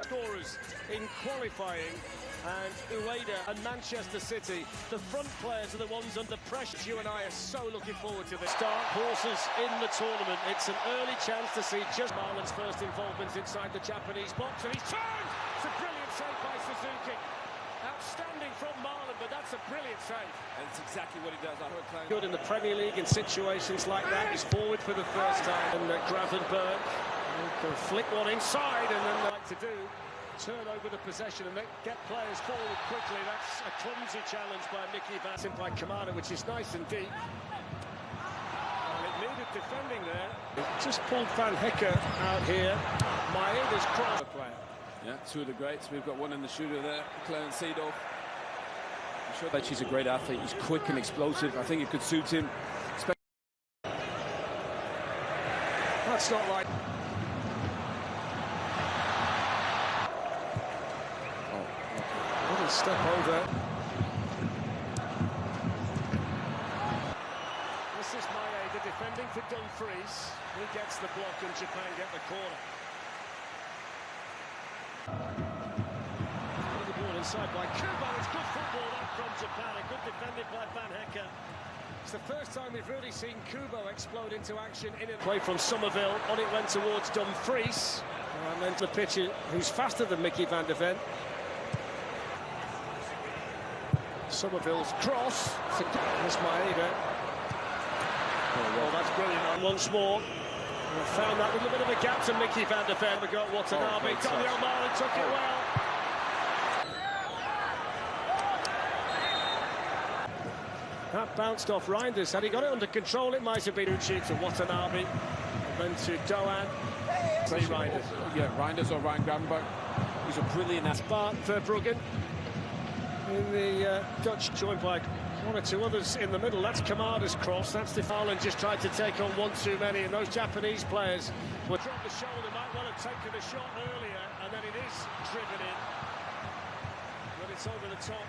scorers in qualifying, and Ueda and Manchester City, the front players are the ones under pressure. You and I are so looking forward to this. Dark horses in the tournament. It's an early chance to see just Marlon's first involvement inside the Japanese box, and he's turned! It's a brilliant save by Suzuki. Outstanding from Marlon, but that's a brilliant save. And it's exactly what he does. Good in the Premier League in situations like that. He's forward for the first time. And Gravenberg can flick one inside, and then they like to do turn over the possession and get players forward quickly. That's a clumsy challenge by Mickey Van by Kamada, which is nice and deep. And it needed defending there. Just pulled Van Hecker out here. Maeda's cross. Yeah, two of the greats. We've got one in the shooter there, Clarence Seedorf. I'm sure that she's a great athlete. He's quick and explosive. I think it could suit him. That's not right. Little step over. This is Maeda defending for Dumfries. He gets the block and Japan get the corner. The ball inside by Kubo. It's good football that from Japan. A good defended by Van Hecker. It's the first time we've really seen Kubo explode into action in it. Play from Somerville. On it went towards Dumfries. And then to the pitcher, who's faster than Mickey van der Ven. Somerville's cross. There's Maeda. Oh, that's brilliant. And once more. We found that little bit of a gap to Mickey van der Ven. We got Watanabe. Daniel Marlon took it well. That bounced off Reinders. Had he got it under control, it might have been Uchi to Watanabe. And then to Doan. Say Reinders. Yeah, Reinders or Ryan Gravenberg. He's a brilliant athlete. Bart Verbruggen in the Dutch, joined by one or two others in the middle. That's Kamada's cross. That's the foul, and just tried to take on one too many. And those Japanese players would drop the shoulder, might want to take the shot earlier, and then it is driven in. But it's over the top.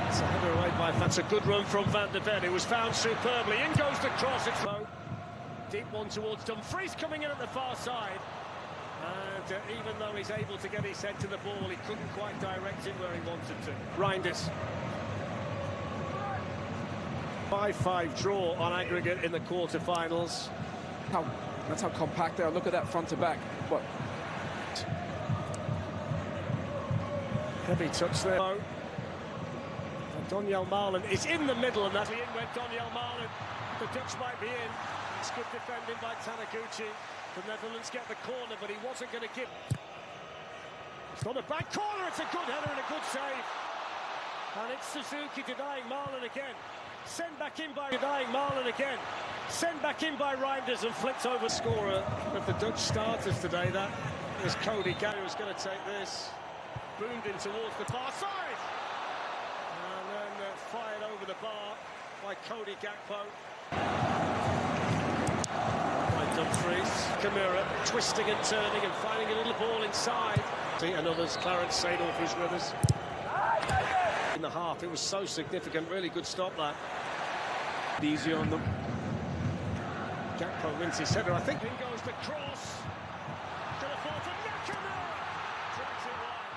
It's a header away by. That's a good run from Van der Ven. It was found superbly. In goes the cross. It's low. Deep one towards Dumfries coming in at the far side. And even though he's able to get his head to the ball, he couldn't quite direct it where he wanted to. Reinders. 5-5 draw on aggregate in the quarter-finals. That's how compact they are. Look at that front to back. What? Heavy touch there. And Daniel Marlon is in the middle, and that's the in went Daniel Marlon. The Dutch might be in. It's good defending by Taniguchi. The Netherlands get the corner, but he wasn't going to give. It's not a bad corner, it's a good header and a good save. And it's Suzuki denying Marlon again. Sent back in by Reinders and flicked over. Scorer of the Dutch starters today, that is Cody Gakpo, who's going to take this. Boomed in towards the far side. And then fired over the bar by Cody Gakpo. Dumfries, Kamira twisting and turning and finding a little ball inside. And others, Clarence Seedorf, who's with us. In the half, it was so significant, really good stop that. Easy on them. Gakpo wins his header, I think. In goes the cross. Gonna fall for Nakamura. Drags it wide.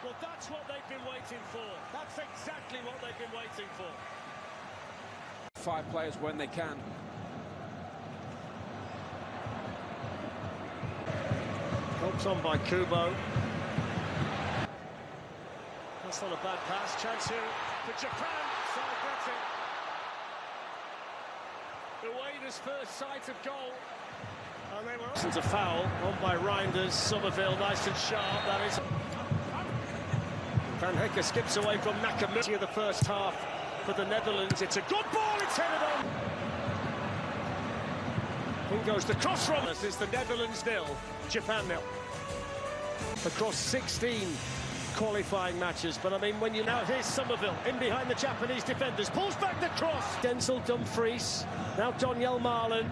Well, that's what they've been waiting for. That's exactly what they've been waiting for. 5 players when they can. Helps on by Kubo. That's not a bad pass. Chance here for Japan. Side betting. Ueda's first sight of goal. And they were. It's a foul on by Reinders. Somerville nice and sharp. That is. Van Hecker skips away from Nakamura in the first half for the Netherlands. It's a good ball. It's headed on. In goes the cross from us. It's the Netherlands 0, Japan 0. Across 16 qualifying matches, but I mean, when you now, here's Somerville in behind the Japanese defenders, pulls back the cross. Denzel Dumfries, now Daniel Marlon,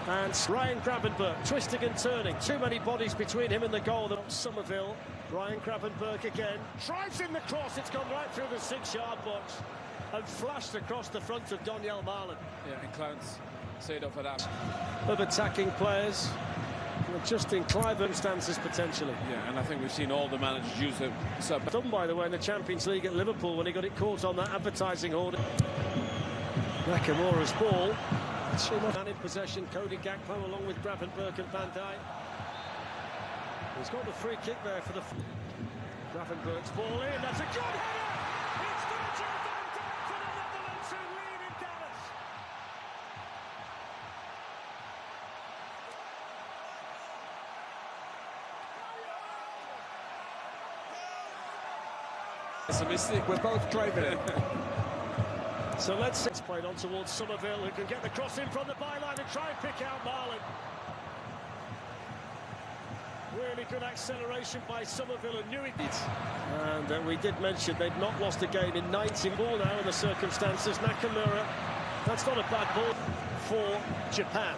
and Ryan Gravenberg twisting and turning. Too many bodies between him and the goal. Somerville, Ryan Gravenberg again, drives in the cross. It's gone right through the 6-yard box and flashed across the front of Daniel Marlon. Yeah, and Clarence Seedorf for that. Of attacking players. Just in Clive stances potentially. Yeah, and I think we've seen all the managers use them. Done, by the way, in the Champions League at Liverpool when he got it caught on that advertising order. Nakamura's ball. Man in possession, Cody Gakpo along with Gravenberch and Van Dijk. He's got the free kick there for the... Gravenberch's ball in, that's a good header! It's Virgil van Dijk for the Netherlands who lead in Dallas. It's a mistake. We're both driving it. So let's played on towards Somerville, who can get the cross in from the byline and try and pick out Marlon. Really good acceleration by Somerville and knew it. And we did mention they'd not lost a game in 19 ball now in the circumstances. Nakamura, that's not a bad ball for Japan.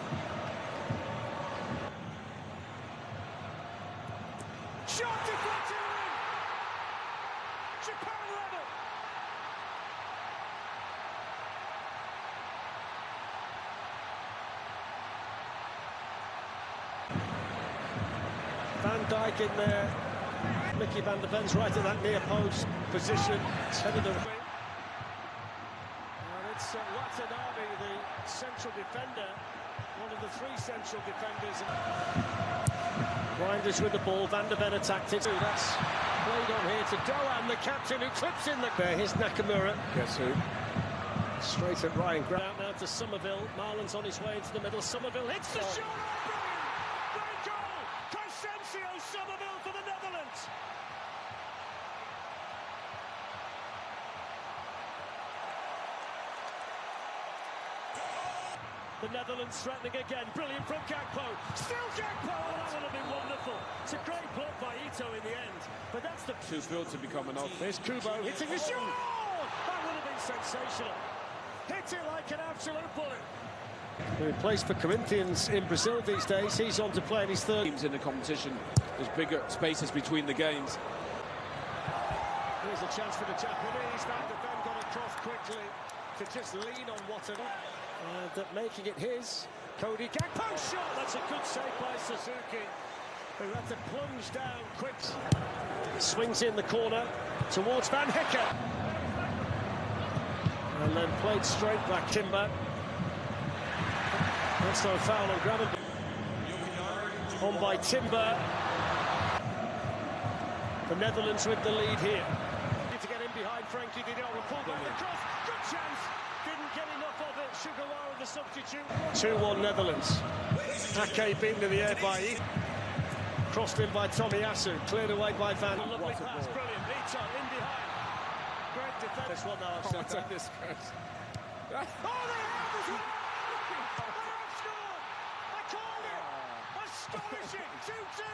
Shot deflected in! Japan level! Van Dijk in there. Mickey van der Ven's right at that near post position. It's headed away. And it's Watanabe, the central defender. One of the three central defenders. Reinders with the ball. Van der Ven attacked it. That's played on here to Doan, the captain, who clips in the... There, here's Nakamura. Guess who? Straight at Ryan Grant. Out now to Somerville. Marlon's on his way into the middle. Somerville hits the shot. Great goal! Crescencio Somerville for the Netherlands. The Netherlands threatening again. Brilliant from Gakpo. Still Gakpo. Oh, that would have been wonderful. It's a great block by Ito in the end. But that's the... Too field to be coming off. There's Kubo hitting the shot. That would have been sensational. Hit it like an absolute bullet. He plays for Corinthians in Brazil these days. He's on to play in his third. Teams in the competition. There's bigger spaces between the games. Here's a chance for the Japanese. Van der Ven got across quickly to just lean on Watanabe. And making it his. Cody Gakpo shot. That's a good save by Suzuki, who had to plunge down quick. Swings in the corner towards Van Hecker. And then played straight back. Timber. That's no foul on Gravenberch. On by Timber. The Netherlands with the lead here. Need to get in behind Frankie Didot. Pull back the cross. Good chance. Didn't get enough of it. Sugawara the substitute. 2-1 Netherlands. Ake beaten in the air by E. Crossed in by Tomiyasu. Cleared away by Van. Lovely pass. Brilliant. Ito in behind. Great defense. This one now. Oh, take this first. Oh, they have as well! They have scored! I called it! Astonishing! 2-2!